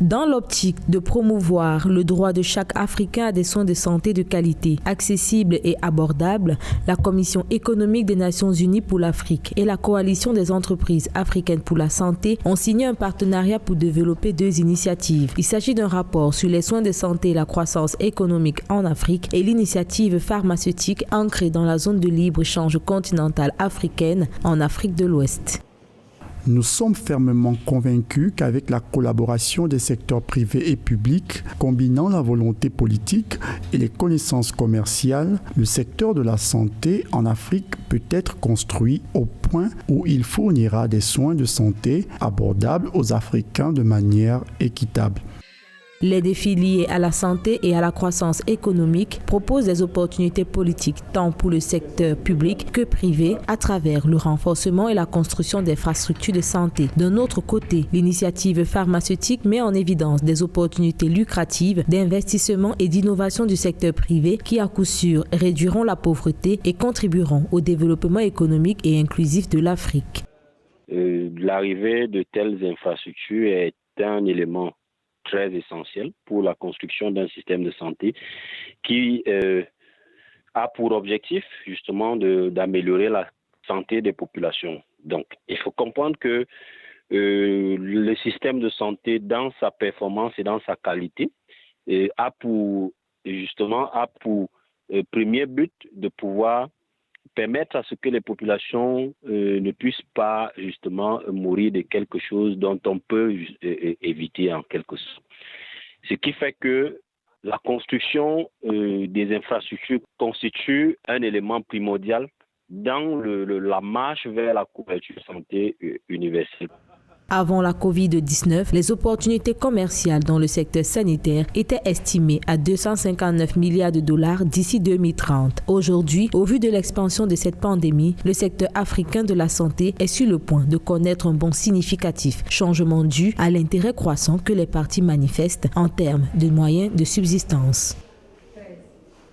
Dans l'optique de promouvoir le droit de chaque Africain à des soins de santé de qualité, accessibles et abordables, la Commission économique des Nations Unies pour l'Afrique et la Coalition des entreprises africaines pour la santé ont signé un partenariat pour développer 2 initiatives. Il s'agit d'un rapport sur les soins de santé et la croissance économique en Afrique et l'initiative pharmaceutique ancrée dans la zone de libre-échange continentale africaine en Afrique de l'Ouest. Nous sommes fermement convaincus qu'avec la collaboration des secteurs privés et publics, combinant la volonté politique et les connaissances commerciales, le secteur de la santé en Afrique peut être construit au point où il fournira des soins de santé abordables aux Africains de manière équitable. Les défis liés à la santé et à la croissance économique proposent des opportunités politiques tant pour le secteur public que privé à travers le renforcement et la construction d'infrastructures de santé. D'un autre côté, l'initiative pharmaceutique met en évidence des opportunités lucratives d'investissement et d'innovation du secteur privé qui à coup sûr réduiront la pauvreté et contribueront au développement économique et inclusif de l'Afrique. L'arrivée de telles infrastructures est un élément très essentiel pour la construction d'un système de santé qui a pour objectif justement d'améliorer la santé des populations. Donc, il faut comprendre que le système de santé, dans sa performance et dans sa qualité, a pour premier but de pouvoir permettre à ce que les populations ne puissent pas justement mourir de quelque chose dont on peut éviter en quelque sorte. Ce qui fait que la construction des infrastructures constitue un élément primordial dans la marche vers la couverture santé universelle. Avant la COVID-19, les opportunités commerciales dans le secteur sanitaire étaient estimées à 259 milliards de dollars d'ici 2030. Aujourd'hui, au vu de l'expansion de cette pandémie, le secteur africain de la santé est sur le point de connaître un bond significatif, changement dû à l'intérêt croissant que les parties manifestent en termes de moyens de subsistance.